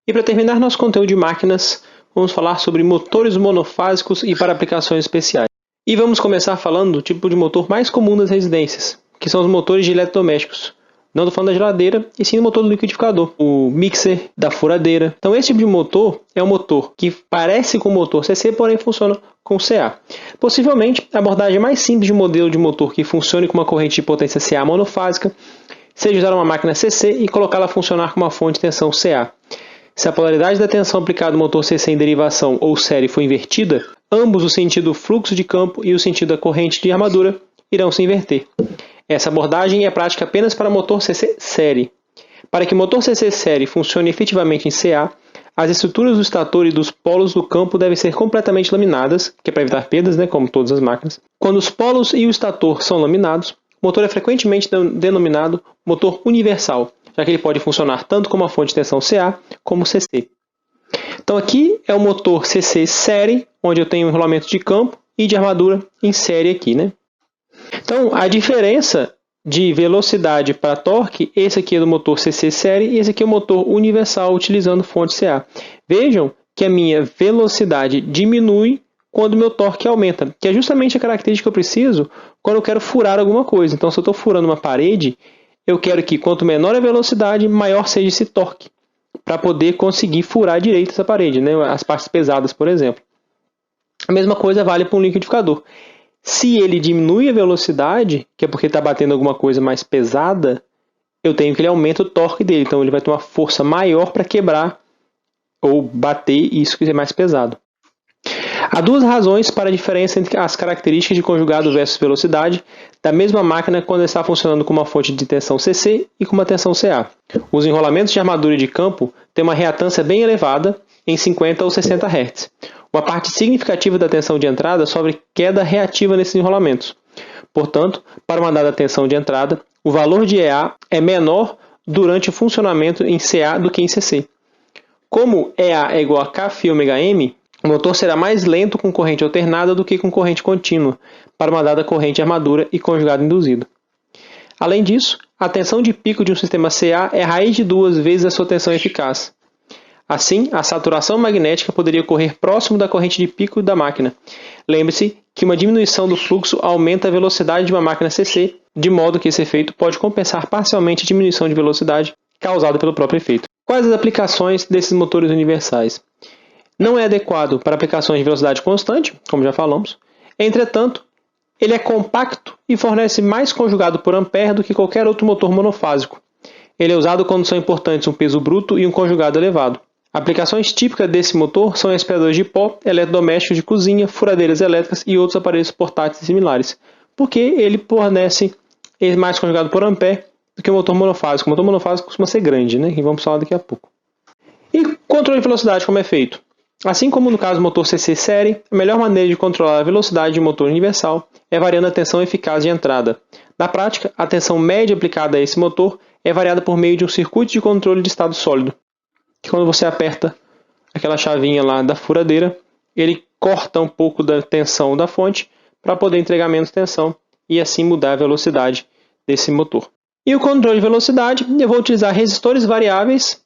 E para terminar nosso conteúdo de máquinas, vamos falar sobre motores monofásicos e para aplicações especiais. E vamos começar falando do tipo de motor mais comum das residências, que são os motores de eletrodomésticos. Não estou falando da geladeira, e sim do motor do liquidificador, o mixer, da furadeira. Então esse tipo de motor é um motor que parece com o motor CC, porém funciona com CA. Possivelmente, a abordagem mais simples de modelo de motor que funcione com uma corrente de potência CA monofásica seja usar uma máquina CC e colocá-la a funcionar com uma fonte de tensão CA. Se a polaridade da tensão aplicada no motor CC em derivação ou série for invertida, ambos o sentido do fluxo de campo e o sentido da corrente de armadura irão se inverter. Essa abordagem é prática apenas para motor CC série. Para que o motor CC série funcione efetivamente em CA, as estruturas do estator e dos polos do campo devem ser completamente laminadas, que é para evitar perdas, como todas as máquinas. Quando os polos e o estator são laminados, o motor é frequentemente denominado motor universal, já que ele pode funcionar tanto como uma fonte de tensão CA como CC. Então aqui é o motor CC série, onde eu tenho um enrolamento de campo e de armadura em série aqui, Então a diferença de velocidade para torque, esse aqui é do motor CC série e esse aqui é o motor universal utilizando fonte CA. Vejam que a minha velocidade diminui quando o meu torque aumenta, que é justamente a característica que eu preciso quando eu quero furar alguma coisa. Então se eu estou furando uma parede, eu quero que quanto menor a velocidade, maior seja esse torque, para poder conseguir furar direito essa parede, as partes pesadas, por exemplo. A mesma coisa vale para um liquidificador. Se ele diminui a velocidade, que é porque está batendo alguma coisa mais pesada, eu tenho que ele aumente o torque dele. Então ele vai ter uma força maior para quebrar ou bater isso que é mais pesado. Há duas razões para a diferença entre as características de conjugado versus velocidade da mesma máquina quando está funcionando com uma fonte de tensão CC e com uma tensão CA. Os enrolamentos de armadura de campo têm uma reatância bem elevada, em 50 ou 60 Hz. Uma parte significativa da tensão de entrada sofre queda reativa nesses enrolamentos. Portanto, para uma dada tensão de entrada, o valor de EA é menor durante o funcionamento em CA do que em CC. Como EA é igual a Kφ-ω/m, o motor será mais lento com corrente alternada do que com corrente contínua, para uma dada corrente de armadura e conjugado induzido. Além disso, a tensão de pico de um sistema CA é raiz de 2 vezes a sua tensão eficaz. Assim, a saturação magnética poderia ocorrer próximo da corrente de pico da máquina. Lembre-se que uma diminuição do fluxo aumenta a velocidade de uma máquina CC, de modo que esse efeito pode compensar parcialmente a diminuição de velocidade causada pelo próprio efeito. Quais as aplicações desses motores universais? Não é adequado para aplicações de velocidade constante, como já falamos. Entretanto, ele é compacto e fornece mais conjugado por ampere do que qualquer outro motor monofásico. Ele é usado quando são importantes um peso bruto e um conjugado elevado. Aplicações típicas desse motor são aspiradores de pó, eletrodomésticos de cozinha, furadeiras elétricas e outros aparelhos portáteis similares, porque ele fornece mais conjugado por ampere do que o motor monofásico. O motor monofásico costuma ser grande, que vamos falar daqui a pouco. E controle de velocidade, como é feito? Assim como no caso do motor CC série, a melhor maneira de controlar a velocidade de um motor universal é variando a tensão eficaz de entrada. Na prática, a tensão média aplicada a esse motor é variada por meio de um circuito de controle de estado sólido, que quando você aperta aquela chavinha lá da furadeira, ele corta um pouco da tensão da fonte para poder entregar menos tensão e assim mudar a velocidade desse motor. E o controle de velocidade, eu vou utilizar resistores variáveis,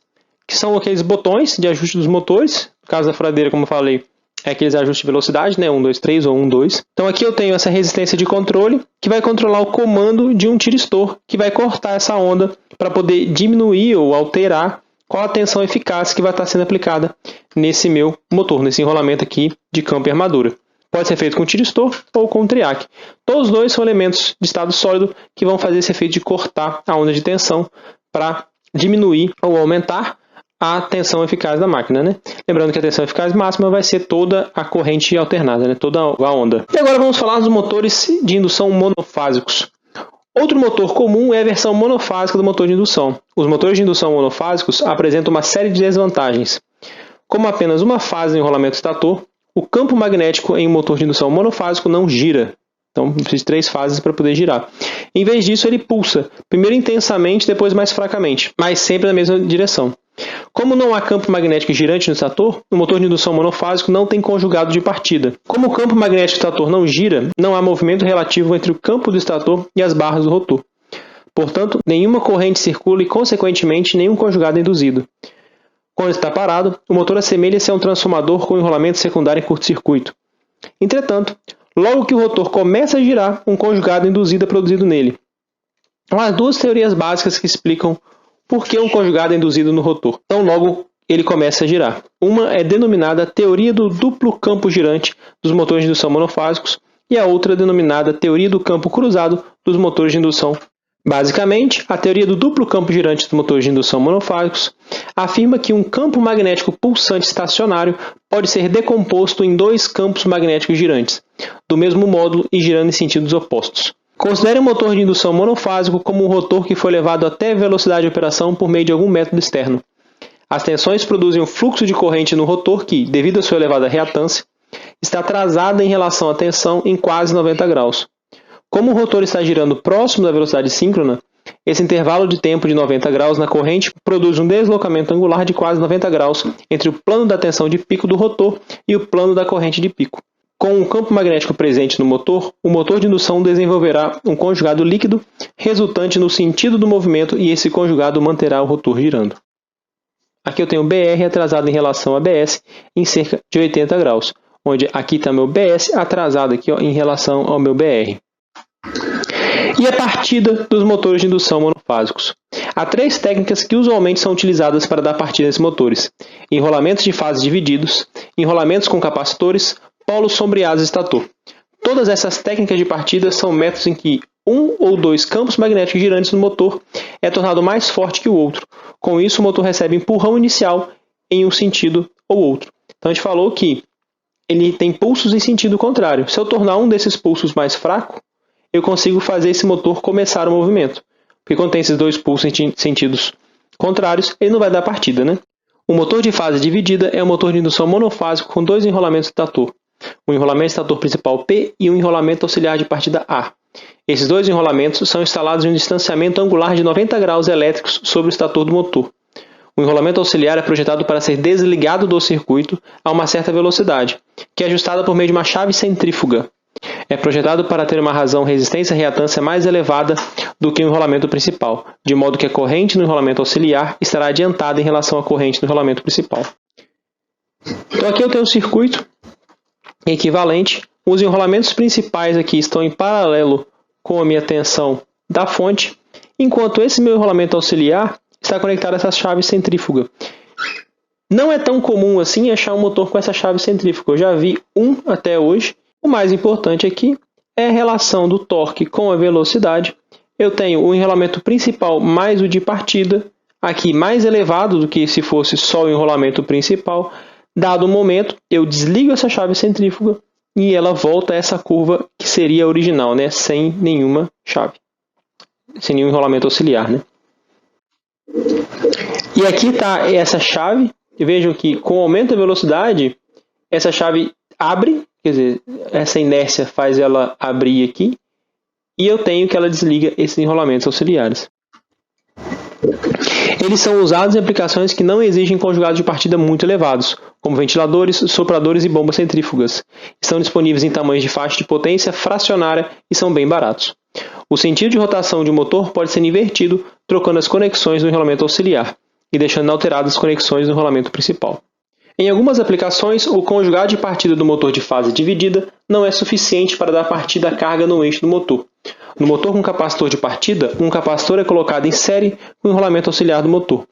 que são aqueles botões de ajuste dos motores. No caso da furadeira, como eu falei, é aqueles ajustes de velocidade, 1, 2, 3 ou 1, 2. Então aqui eu tenho essa resistência de controle, que vai controlar o comando de um tiristor, que vai cortar essa onda para poder diminuir ou alterar qual a tensão eficaz que vai estar sendo aplicada nesse meu motor, nesse enrolamento aqui de campo e armadura. Pode ser feito com tiristor ou com triac. Todos os dois são elementos de estado sólido que vão fazer esse efeito de cortar a onda de tensão para diminuir ou aumentar a tensão eficaz da máquina. Lembrando que a tensão eficaz máxima vai ser toda a corrente alternada, toda a onda. E agora vamos falar dos motores de indução monofásicos. Outro motor comum é a versão monofásica do motor de indução. Os motores de indução monofásicos apresentam uma série de desvantagens. Como apenas uma fase do enrolamento estator, o campo magnético em um motor de indução monofásico não gira. Então, precisa de 3 fases para poder girar. Em vez disso, ele pulsa, primeiro intensamente, depois mais fracamente, mas sempre na mesma direção. Como não há campo magnético girante no estator, o motor de indução monofásico não tem conjugado de partida. Como o campo magnético do estator não gira, não há movimento relativo entre o campo do estator e as barras do rotor. Portanto, nenhuma corrente circula e, consequentemente, nenhum conjugado é induzido. Quando está parado, o motor assemelha-se a um transformador com enrolamento secundário em curto-circuito. Entretanto, logo que o rotor começa a girar, um conjugado induzido é produzido nele. Há duas teorias básicas que explicam por que um conjugado é induzido no rotor. Então, logo ele começa a girar. Uma é denominada teoria do duplo campo girante dos motores de indução monofásicos e a outra denominada teoria do campo cruzado dos motores de indução. Basicamente, a teoria do duplo campo girante dos motores de indução monofásicos afirma que um campo magnético pulsante estacionário pode ser decomposto em dois campos magnéticos girantes, do mesmo módulo e girando em sentidos opostos. Considere um motor de indução monofásico como um rotor que foi levado até velocidade de operação por meio de algum método externo. As tensões produzem um fluxo de corrente no rotor que, devido à sua elevada reatância, está atrasada em relação à tensão em quase 90 graus. Como o rotor está girando próximo da velocidade síncrona, esse intervalo de tempo de 90 graus na corrente produz um deslocamento angular de quase 90 graus entre o plano da tensão de pico do rotor e o plano da corrente de pico. Com o campo magnético presente no motor, o motor de indução desenvolverá um conjugado líquido resultante no sentido do movimento e esse conjugado manterá o rotor girando. Aqui eu tenho BR atrasado em relação a BS em cerca de 80 graus, onde aqui está meu BS atrasado aqui, em relação ao meu BR. E a partida dos motores de indução monofásicos. Há três técnicas que usualmente são utilizadas para dar partida nesses motores: enrolamentos de fases divididos, enrolamentos com capacitores, polos sombreados e estator. Todas essas técnicas de partida são métodos em que um ou dois campos magnéticos girantes no motor é tornado mais forte que o outro. Com isso, o motor recebe empurrão inicial em um sentido ou outro. Então, a gente falou que ele tem pulsos em sentido contrário. Se eu tornar um desses pulsos mais fraco, eu consigo fazer esse motor começar o movimento. Porque quando tem esses dois pulsos em sentidos contrários, ele não vai dar partida, né? O motor de fase dividida é um motor de indução monofásico com dois enrolamentos estator. Um enrolamento estator principal P e um enrolamento auxiliar de partida A. Esses dois enrolamentos são instalados em um distanciamento angular de 90 graus elétricos sobre o estator do motor. O enrolamento auxiliar é projetado para ser desligado do circuito a uma certa velocidade, que é ajustada por meio de uma chave centrífuga. É projetado para ter uma razão resistência-reatância mais elevada do que o enrolamento principal, de modo que a corrente no enrolamento auxiliar estará adiantada em relação à corrente no enrolamento principal. Então aqui eu tenho um circuito equivalente. Os enrolamentos principais aqui estão em paralelo com a minha tensão da fonte, enquanto esse meu enrolamento auxiliar está conectado a essa chave centrífuga. Não é tão comum assim achar um motor com essa chave centrífuga. Eu já vi um até hoje. O mais importante aqui é a relação do torque com a velocidade. Eu tenho o enrolamento principal mais o de partida, aqui mais elevado do que se fosse só o enrolamento principal. Dado o momento, eu desligo essa chave centrífuga e ela volta a essa curva que seria a original, né? Sem nenhuma chave, sem nenhum enrolamento auxiliar, né? E aqui está essa chave. E vejam que com o aumento da velocidade, essa chave abre, quer dizer, essa inércia faz ela abrir aqui, e eu tenho que ela desliga esses enrolamentos auxiliares. Eles são usados em aplicações que não exigem conjugados de partida muito elevados, como ventiladores, sopradores e bombas centrífugas. Estão disponíveis em tamanhos de faixa de potência fracionária e são bem baratos. O sentido de rotação de um motor pode ser invertido, trocando as conexões do enrolamento auxiliar e deixando inalteradas as conexões do enrolamento principal. Em algumas aplicações, o conjugado de partida do motor de fase dividida não é suficiente para dar partida à carga no eixo do motor. No motor com capacitor de partida, um capacitor é colocado em série com o enrolamento auxiliar do motor.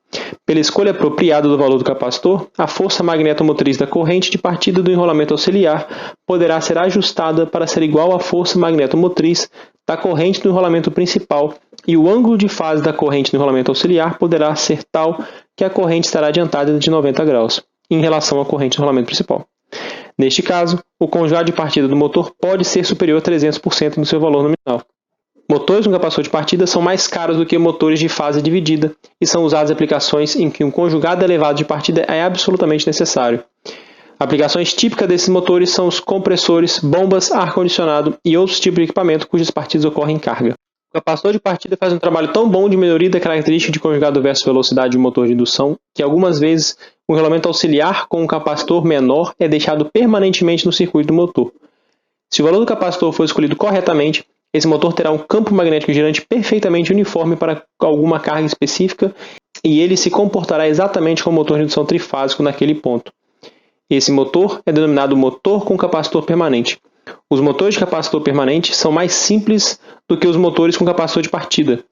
Pela escolha apropriada do valor do capacitor, a força magnetomotriz da corrente de partida do enrolamento auxiliar poderá ser ajustada para ser igual à força magnetomotriz da corrente do enrolamento principal, e o ângulo de fase da corrente no enrolamento auxiliar poderá ser tal que a corrente estará adiantada de 90 graus em relação à corrente do enrolamento principal. Neste caso, o conjugado de partida do motor pode ser superior a 300% no seu valor nominal. Motores com capacitor de partida são mais caros do que motores de fase dividida e são usados em aplicações em que um conjugado elevado de partida é absolutamente necessário. Aplicações típicas desses motores são os compressores, bombas, ar-condicionado e outros tipos de equipamento cujas partidas ocorrem em carga. O capacitor de partida faz um trabalho tão bom de melhoria da característica de conjugado versus velocidade de motor de indução que algumas vezes o enrolamento auxiliar com um capacitor menor é deixado permanentemente no circuito do motor. Se o valor do capacitor for escolhido corretamente, esse motor terá um campo magnético girante perfeitamente uniforme para alguma carga específica e ele se comportará exatamente como o motor de indução trifásico naquele ponto. Esse motor é denominado motor com capacitor permanente. Os motores de capacitor permanente são mais simples do que os motores com capacitor de partida,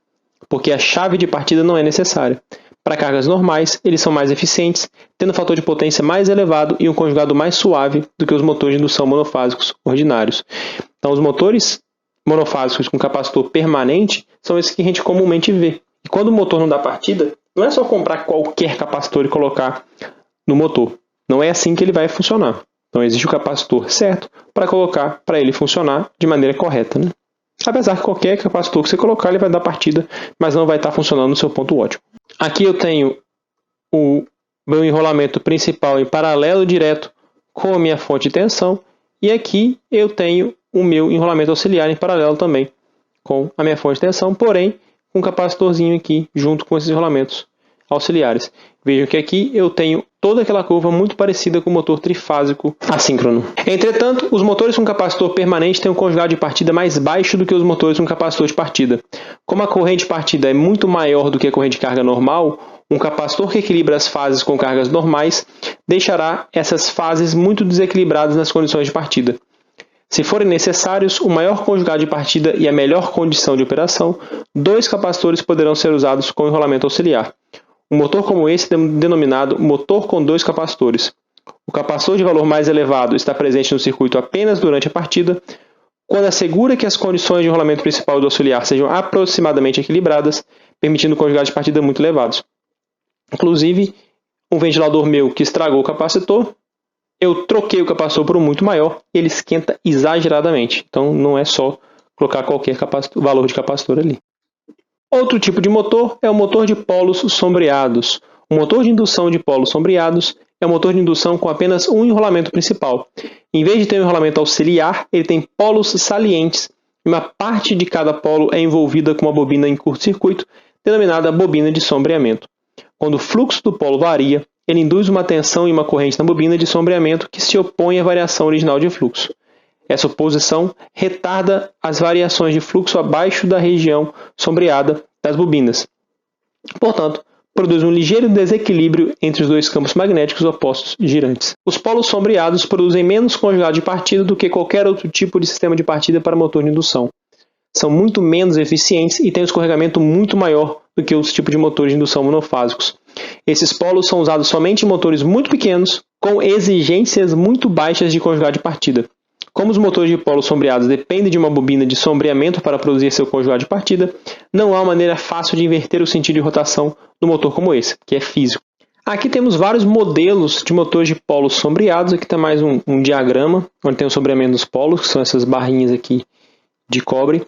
porque a chave de partida não é necessária. Para cargas normais, eles são mais eficientes, tendo um fator de potência mais elevado e um conjugado mais suave do que os motores de indução monofásicos ordinários. Então, os motores monofásicos com capacitor permanente são esses que a gente comumente vê. E quando o motor não dá partida, não é só comprar qualquer capacitor e colocar no motor. Não é assim que ele vai funcionar. Então, existe o capacitor certo para colocar para ele funcionar de maneira correta, né? Apesar que qualquer capacitor que você colocar, ele vai dar partida, mas não vai estar funcionando no seu ponto ótimo. Aqui eu tenho o meu enrolamento principal em paralelo direto com a minha fonte de tensão, e aqui eu tenho o meu enrolamento auxiliar em paralelo também com a minha fonte de tensão, porém com um capacitorzinho aqui junto com esses enrolamentos auxiliares. Vejam que aqui eu tenho toda aquela curva muito parecida com o motor trifásico assíncrono. Entretanto, os motores com capacitor permanente têm um conjugado de partida mais baixo do que os motores com capacitor de partida. Como a corrente de partida é muito maior do que a corrente de carga normal, um capacitor que equilibra as fases com cargas normais deixará essas fases muito desequilibradas nas condições de partida. Se forem necessários, o maior conjugado de partida e a melhor condição de operação, 2 capacitores poderão ser usados com enrolamento auxiliar. Um motor como esse é denominado motor com 2 capacitores. O capacitor de valor mais elevado está presente no circuito apenas durante a partida, quando assegura que as condições de enrolamento principal e do auxiliar sejam aproximadamente equilibradas, permitindo conjugados de partida muito elevados. Inclusive, um ventilador meu que estragou o capacitor, eu troquei o capacitor por um muito maior e ele esquenta exageradamente. Então, não é só colocar qualquer valor de capacitor ali. Outro tipo de motor é o motor de polos sombreados. O motor de indução de polos sombreados é um motor de indução com apenas um enrolamento principal. Em vez de ter um enrolamento auxiliar, ele tem polos salientes e uma parte de cada polo é envolvida com uma bobina em curto-circuito, denominada bobina de sombreamento. Quando o fluxo do polo varia, ele induz uma tensão e uma corrente na bobina de sombreamento que se opõe à variação original de fluxo. Essa oposição retarda as variações de fluxo abaixo da região sombreada das bobinas. Portanto, produz um ligeiro desequilíbrio entre os 2 campos magnéticos opostos girantes. Os polos sombreados produzem menos conjugado de partida do que qualquer outro tipo de sistema de partida para motor de indução. São muito menos eficientes e têm um escorregamento muito maior do que os tipos de motores de indução monofásicos. Esses polos são usados somente em motores muito pequenos, com exigências muito baixas de conjugado de partida. Como os motores de polos sombreados dependem de uma bobina de sombreamento para produzir seu conjugado de partida, não há maneira fácil de inverter o sentido de rotação do motor como esse, que é físico. Aqui temos vários modelos de motores de polos sombreados. Aqui está mais um diagrama, onde tem o sombreamento dos polos, que são essas barrinhas aqui de cobre.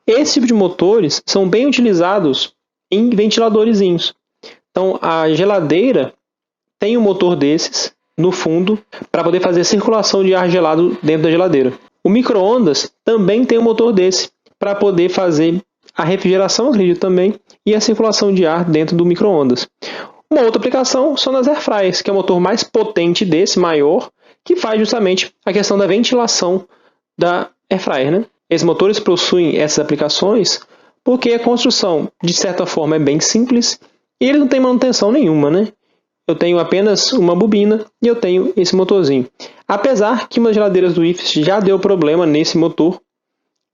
Esse tipo de motores são bem utilizados em ventiladorzinhos. Então, a geladeira tem um motor desses no fundo para poder fazer circulação de ar gelado dentro da geladeira. O micro-ondas também tem um motor desse para poder fazer a refrigeração, acredito também, e a circulação de ar dentro do micro-ondas. Uma outra aplicação são nas airfryers, que é o motor mais potente desse, maior, que faz justamente a questão da ventilação da airfryer, né? Esses motores possuem essas aplicações porque a construção, de certa forma, é bem simples e ele não tem manutenção nenhuma, né? Eu tenho apenas uma bobina e eu tenho esse motorzinho. Apesar que umas geladeiras do IFES já deu problema nesse motor.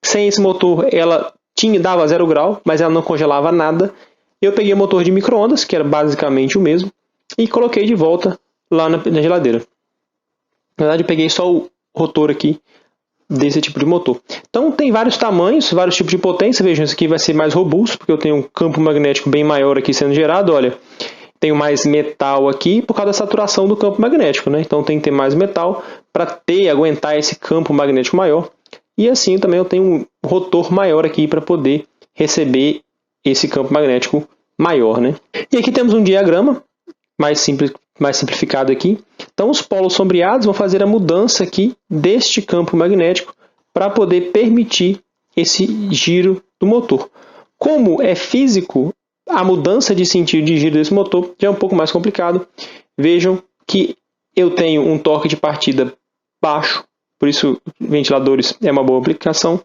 Sem esse motor ela dava 0 grau, mas ela não congelava nada. Eu peguei o motor de micro-ondas, que era basicamente o mesmo, e coloquei de volta lá na geladeira. Na verdade eu peguei só o rotor aqui desse tipo de motor. Então tem vários tamanhos, vários tipos de potência. Vejam, esse aqui vai ser mais robusto, porque eu tenho um campo magnético bem maior aqui sendo gerado. Olha, tenho mais metal aqui por causa da saturação do campo magnético, né? Então tem que ter mais metal para aguentar esse campo magnético maior. E assim também eu tenho um rotor maior aqui para poder receber esse campo magnético maior, né? E aqui temos um diagrama mais simplificado aqui. Então os polos sombreados vão fazer a mudança aqui deste campo magnético para poder permitir esse giro do motor. Como é físico, a mudança de sentido de giro desse motor já é um pouco mais complicado. Vejam que eu tenho um torque de partida baixo, por isso ventiladores é uma boa aplicação,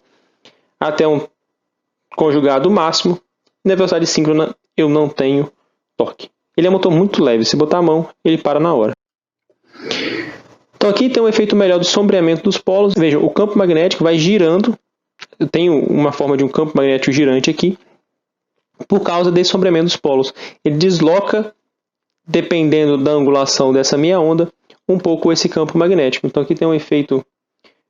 até um conjugado máximo. Na velocidade síncrona eu não tenho torque. Ele é um motor muito leve, se botar a mão, ele para na hora. Então aqui tem um efeito melhor do sombreamento dos polos. Vejam, o campo magnético vai girando. Eu tenho uma forma de um campo magnético girante aqui, por causa desse sombreamento dos polos. Ele desloca, dependendo da angulação dessa minha onda, um pouco esse campo magnético. Então aqui tem um efeito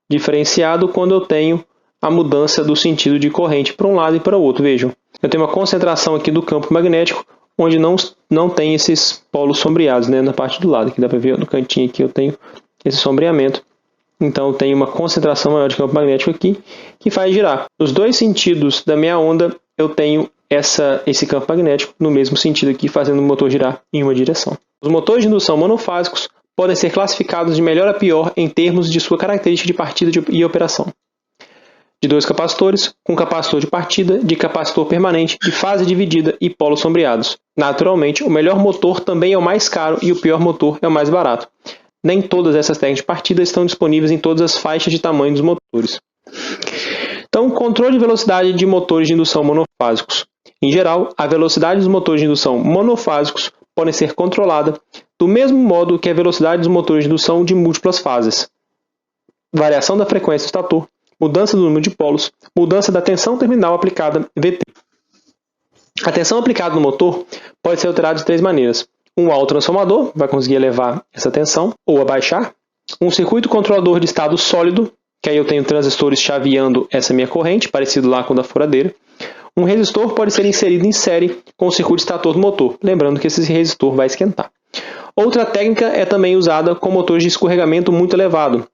diferenciado quando eu tenho a mudança do sentido de corrente para um lado e para o outro. Vejam, eu tenho uma concentração aqui do campo magnético, onde não tem esses polos sombreados, né, na parte do lado. Aqui dá para ver no cantinho aqui eu tenho esse sombreamento. Então eu tenho uma concentração maior de campo magnético aqui, que faz girar. Nos dois sentidos da minha onda, eu tenho esse campo magnético no mesmo sentido aqui, fazendo o motor girar em uma direção. Os motores de indução monofásicos podem ser classificados de melhor a pior em termos de sua característica de partida e operação. De dois capacitores, com capacitor de partida, de capacitor permanente, de fase dividida e polos sombreados. Naturalmente, o melhor motor também é o mais caro e o pior motor é o mais barato. Nem todas essas técnicas de partida estão disponíveis em todas as faixas de tamanho dos motores. Então, controle de velocidade de motores de indução monofásicos. Em geral, a velocidade dos motores de indução monofásicos pode ser controlada do mesmo modo que a velocidade dos motores de indução de múltiplas fases. Variação da frequência do estator, mudança do número de polos, mudança da tensão terminal aplicada VT. A tensão aplicada no motor pode ser alterada de três maneiras. Um autotransformador vai conseguir elevar essa tensão ou abaixar. Um circuito controlador de estado sólido, que aí eu tenho transistores chaveando essa minha corrente, parecido lá com o da furadeira. Um resistor pode ser inserido em série com o circuito estator do motor, lembrando que esse resistor vai esquentar. Outra técnica é também usada com motores de escorregamento muito elevado,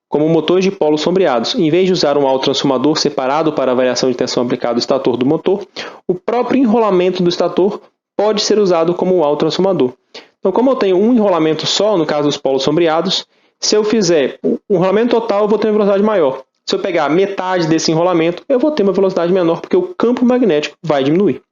como motores de polos sombreados. Em vez de usar um autotransformador separado para a variação de tensão aplicada ao estator do motor, o próprio enrolamento do estator pode ser usado como um autotransformador. Então, como eu tenho um enrolamento só, no caso dos polos sombreados, se eu fizer o enrolamento total, eu vou ter uma velocidade maior. Se eu pegar metade desse enrolamento, eu vou ter uma velocidade menor, porque o campo magnético vai diminuir.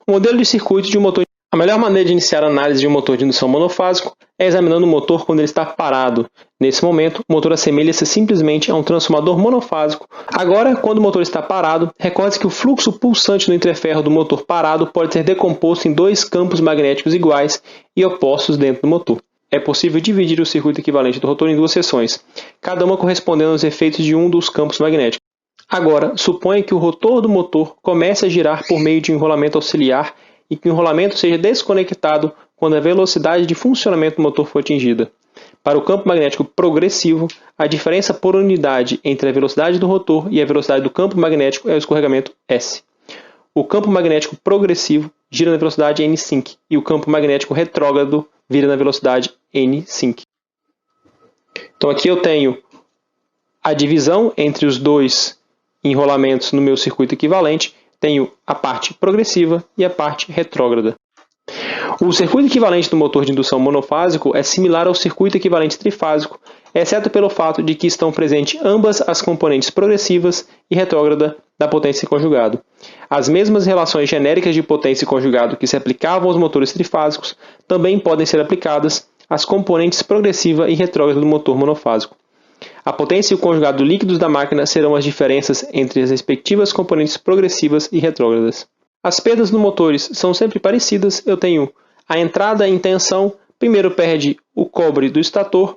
O modelo de circuito de um motor. A melhor maneira de iniciar a análise de um motor de indução monofásico é examinando o motor quando ele está parado. Nesse momento, o motor assemelha-se simplesmente a um transformador monofásico. Agora, quando o motor está parado, recorde-se que o fluxo pulsante no entreferro do motor parado pode ser decomposto em dois campos magnéticos iguais e opostos dentro do motor. É possível dividir o circuito equivalente do rotor em duas seções, cada uma correspondendo aos efeitos de um dos campos magnéticos. Agora, suponha que o rotor do motor comece a girar por meio de um enrolamento auxiliar e que o enrolamento seja desconectado quando a velocidade de funcionamento do motor for atingida. Para o campo magnético progressivo, a diferença por unidade entre a velocidade do rotor e a velocidade do campo magnético é o escorregamento S. O campo magnético progressivo gira na velocidade n-sync e o campo magnético retrógrado vira na velocidade n-sync. Então aqui eu tenho a divisão entre os dois enrolamentos no meu circuito equivalente. Tenho a parte progressiva e a parte retrógrada. O circuito equivalente do motor de indução monofásico é similar ao circuito equivalente trifásico, exceto pelo fato de que estão presentes ambas as componentes progressivas e retrógrada da potência conjugado. As mesmas relações genéricas de potência conjugado que se aplicavam aos motores trifásicos também podem ser aplicadas às componentes progressiva e retrógrada do motor monofásico. A potência e o conjugado líquidos da máquina serão as diferenças entre as respectivas componentes progressivas e retrógradas. As perdas nos motores são sempre parecidas. Eu tenho a entrada em tensão, primeiro perde o cobre do estator,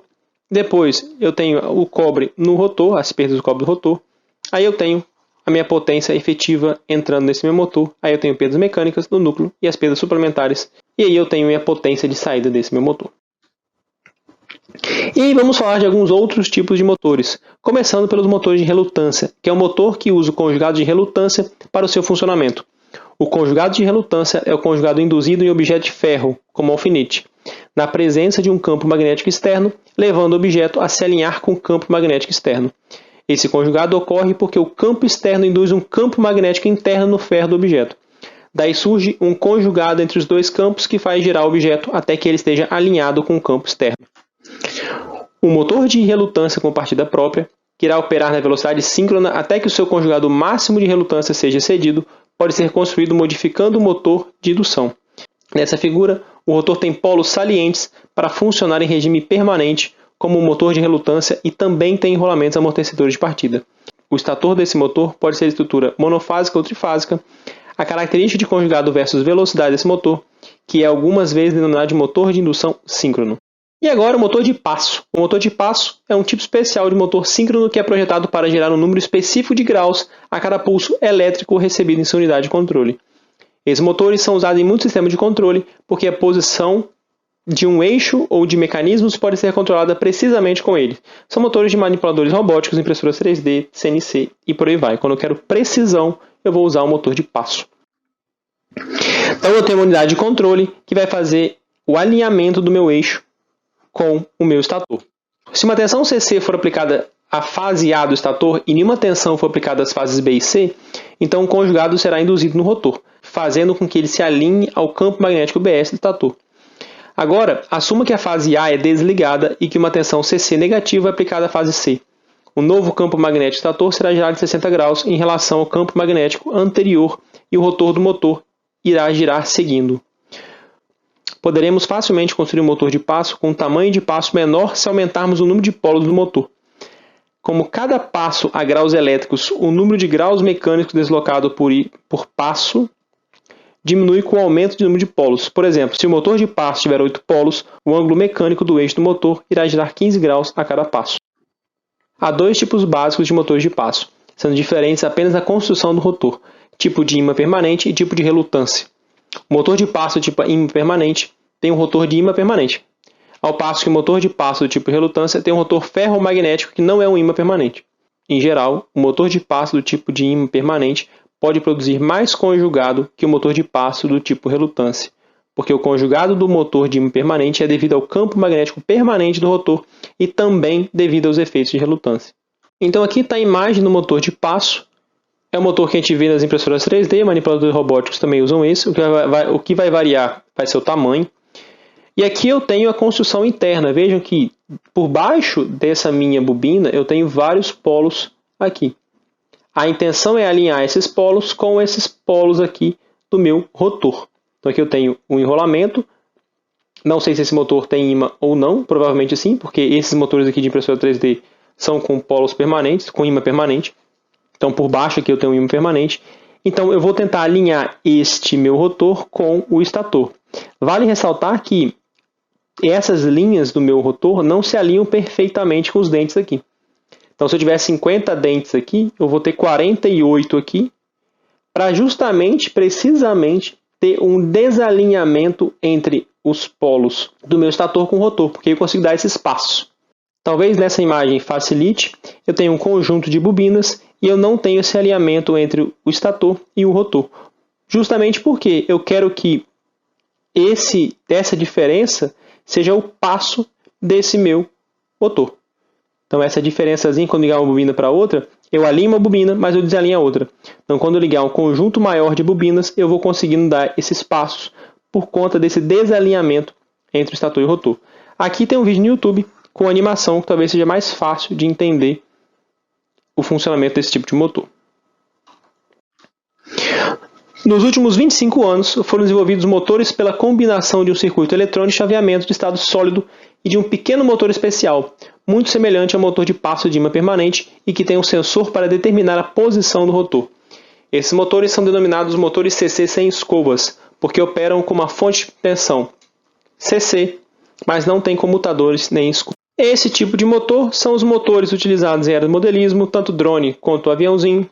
depois eu tenho o cobre no rotor, as perdas do cobre do rotor, aí eu tenho a minha potência efetiva entrando nesse meu motor, aí eu tenho perdas mecânicas no núcleo e as perdas suplementares, e aí eu tenho a minha potência de saída desse meu motor. E aí vamos falar de alguns outros tipos de motores, começando pelos motores de relutância, que é um motor que usa o conjugado de relutância para o seu funcionamento. O conjugado de relutância é o conjugado induzido em objeto de ferro, como alfinete, na presença de um campo magnético externo, levando o objeto a se alinhar com o campo magnético externo. Esse conjugado ocorre porque o campo externo induz um campo magnético interno no ferro do objeto. Daí surge um conjugado entre os dois campos que faz girar o objeto até que ele esteja alinhado com o campo externo. O motor de relutância com partida própria, que irá operar na velocidade síncrona até que o seu conjugado máximo de relutância seja excedido, pode ser construído modificando o motor de indução. Nessa figura, o rotor tem polos salientes para funcionar em regime permanente como um motor de relutância e também tem enrolamentos amortecedores de partida. O estator desse motor pode ser de estrutura monofásica ou trifásica. A característica de conjugado versus velocidade desse motor, que é algumas vezes denominado de motor de indução síncrono. E agora o motor de passo. O motor de passo é um tipo especial de motor síncrono que é projetado para gerar um número específico de graus a cada pulso elétrico recebido em sua unidade de controle. Esses motores são usados em muitos sistemas de controle porque a posição de um eixo ou de mecanismos pode ser controlada precisamente com ele. São motores de manipuladores robóticos, impressoras 3D, CNC e por aí vai. Quando eu quero precisão, eu vou usar o motor de passo. Então eu tenho uma unidade de controle que vai fazer o alinhamento do meu eixo com o meu estator. Se uma tensão CC for aplicada à fase A do estator e nenhuma tensão for aplicada às fases B e C, então o conjugado será induzido no rotor, fazendo com que ele se alinhe ao campo magnético BS do estator. Agora, assuma que a fase A é desligada e que uma tensão CC negativa é aplicada à fase C. O novo campo magnético do estator será girado de 60 graus em relação ao campo magnético anterior e o rotor do motor irá girar seguindo. Poderemos facilmente construir um motor de passo com um tamanho de passo menor se aumentarmos o número de polos do motor. Como cada passo a graus elétricos, o número de graus mecânicos deslocado por passo diminui com o aumento do número de polos. Por exemplo, se o motor de passo tiver 8 polos, o ângulo mecânico do eixo do motor irá girar 15 graus a cada passo. Há dois tipos básicos de motores de passo, sendo diferentes apenas na construção do rotor, tipo de ímã permanente e tipo de relutância. O motor de passo do tipo ímã permanente tem um rotor de ímã permanente, ao passo que o motor de passo do tipo relutância tem um rotor ferromagnético que não é um ímã permanente. Em geral, o motor de passo do tipo de ímã permanente pode produzir mais conjugado que o motor de passo do tipo relutância, porque o conjugado do motor de ímã permanente é devido ao campo magnético permanente do rotor e também devido aos efeitos de relutância. Então aqui está a imagem do motor de passo. É o motor que a gente vê nas impressoras 3D, manipuladores robóticos também usam esse. O que vai variar vai ser o tamanho. E aqui eu tenho a construção interna. Vejam que por baixo dessa minha bobina eu tenho vários polos aqui. A intenção é alinhar esses polos com esses polos aqui do meu rotor. Então aqui eu tenho um enrolamento. Não sei se esse motor tem ímã ou não, provavelmente sim, porque esses motores aqui de impressora 3D são com polos permanentes, com ímã permanente. Então por baixo aqui eu tenho um ímã permanente. Então eu vou tentar alinhar este meu rotor com o estator. Vale ressaltar que essas linhas do meu rotor não se alinham perfeitamente com os dentes aqui. Então, se eu tiver 50 dentes aqui, eu vou ter 48 aqui, para justamente, precisamente, ter um desalinhamento entre os polos do meu estator com o rotor, porque eu consigo dar esse espaço. Talvez nessa imagem facilite, eu tenho um conjunto de bobinas e eu não tenho esse alinhamento entre o estator e o rotor. Justamente porque eu quero que essa diferença seja o passo desse meu motor. Então essa diferençazinha, quando ligar uma bobina para outra, eu alinho uma bobina, mas eu desalinho a outra. Então quando eu ligar um conjunto maior de bobinas, eu vou conseguindo dar esses passos por conta desse desalinhamento entre o estator e o rotor. Aqui tem um vídeo no YouTube com animação que talvez seja mais fácil de entender o funcionamento desse tipo de motor. Nos últimos 25 anos, foram desenvolvidos motores pela combinação de um circuito eletrônico de chaveamento de estado sólido e de um pequeno motor especial, muito semelhante ao motor de passo de ímã permanente e que tem um sensor para determinar a posição do rotor. Esses motores são denominados motores CC sem escovas, porque operam com uma fonte de tensão CC, mas não têm comutadores nem escovas. Esse tipo de motor são os motores utilizados em aeromodelismo, tanto drone quanto aviãozinho.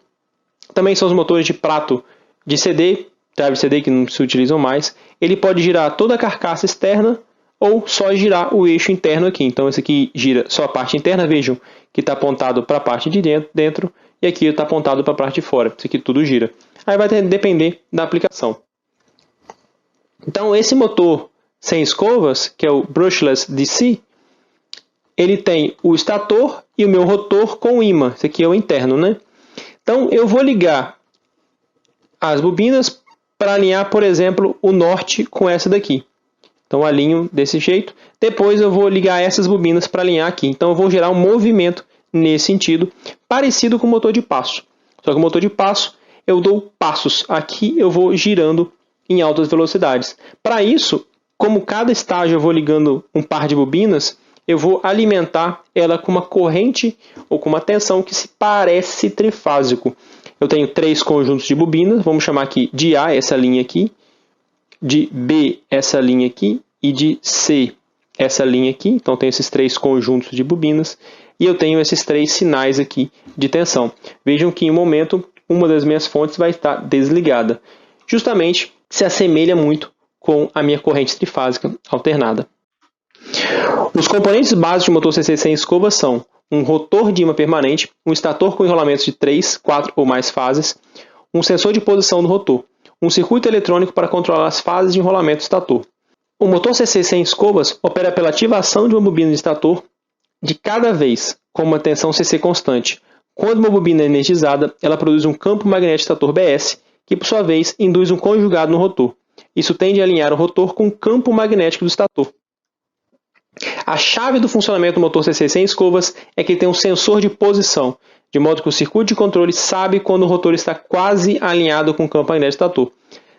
Também são os motores de prato de CD, drive CD que não se utilizam mais. Ele pode girar toda a carcaça externa ou só girar o eixo interno aqui. Então esse aqui gira só a parte interna, vejam que está apontado para a parte de dentro e aqui está apontado para a parte de fora. Isso aqui tudo gira. Aí vai depender da aplicação. Então esse motor sem escovas, que é o brushless DC, ele tem o estator e o meu rotor com ímã. Esse aqui é o interno, né? Então eu vou ligar as bobinas para alinhar, por exemplo, o norte com essa daqui. Então alinho desse jeito. Depois eu vou ligar essas bobinas para alinhar aqui. Então eu vou gerar um movimento nesse sentido, parecido com o motor de passo. Só que o motor de passo eu dou passos. Aqui eu vou girando em altas velocidades. Para isso, como cada estágio eu vou ligando um par de bobinas, eu vou alimentar ela com uma corrente ou com uma tensão que se parece trifásico. Eu tenho 3 conjuntos de bobinas, vamos chamar aqui de A, essa linha aqui. de B essa linha aqui e de C essa linha aqui. Então, tenho esses 3 conjuntos de bobinas e eu tenho esses 3 sinais aqui de tensão. Vejam que em um momento uma das minhas fontes vai estar desligada. Justamente se assemelha muito com a minha corrente trifásica alternada. Os componentes básicos de motor CC sem escova são um rotor de ímã permanente, um estator com enrolamentos de 3, 4 ou mais fases, um sensor de posição do rotor, um circuito eletrônico para controlar as fases de enrolamento do estator. O motor CC sem escovas opera pela ativação de uma bobina de estator de cada vez, com uma tensão CC constante. Quando uma bobina é energizada, ela produz um campo magnético estator BS, que por sua vez induz um conjugado no rotor. Isso tende a alinhar o rotor com o campo magnético do estator. A chave do funcionamento do motor CC sem escovas é que ele tem um sensor de posição, de modo que o circuito de controle sabe quando o rotor está quase alinhado com o campo magnético do estator.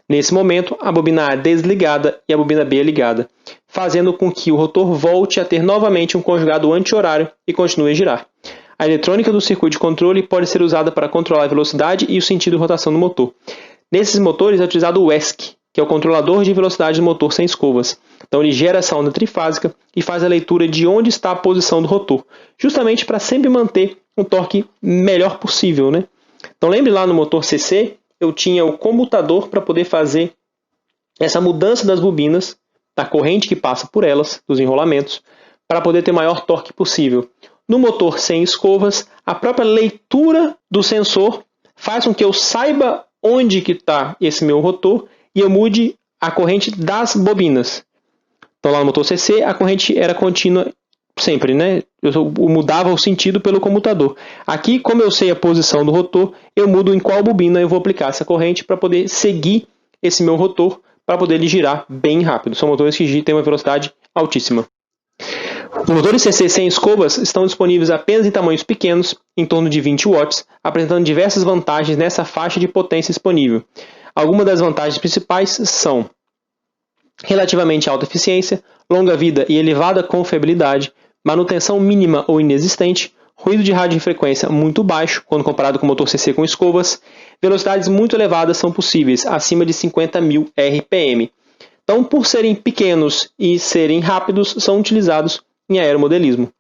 Nesse momento, a bobina A é desligada e a bobina B é ligada, fazendo com que o rotor volte a ter novamente um conjugado anti-horário e continue a girar. A eletrônica do circuito de controle pode ser usada para controlar a velocidade e o sentido de rotação do motor. Nesses motores é utilizado o ESC, que é o controlador de velocidade do motor sem escovas. Então ele gera essa onda trifásica e faz a leitura de onde está a posição do rotor, justamente para sempre manter um torque melhor possível, né? Então lembre lá no motor CC, eu tinha o comutador para poder fazer essa mudança das bobinas, da corrente que passa por elas, dos enrolamentos, para poder ter o maior torque possível. No motor sem escovas, a própria leitura do sensor faz com que eu saiba onde que está esse meu rotor e eu mude a corrente das bobinas. Então lá no motor CC a corrente era contínua sempre, né? Eu mudava o sentido pelo comutador. Aqui, como eu sei a posição do rotor, eu mudo em qual bobina eu vou aplicar essa corrente para poder seguir esse meu rotor, para poder ele girar bem rápido. São motores que têm uma velocidade altíssima. Os motores CC sem escovas estão disponíveis apenas em tamanhos pequenos, em torno de 20 watts, apresentando diversas vantagens nessa faixa de potência disponível. Algumas das vantagens principais são relativamente alta eficiência, longa vida e elevada confiabilidade, manutenção mínima ou inexistente, ruído de radiofrequência muito baixo quando comparado com o motor CC com escovas, velocidades muito elevadas são possíveis, acima de 50.000 RPM. Então, por serem pequenos e serem rápidos, são utilizados em aeromodelismo.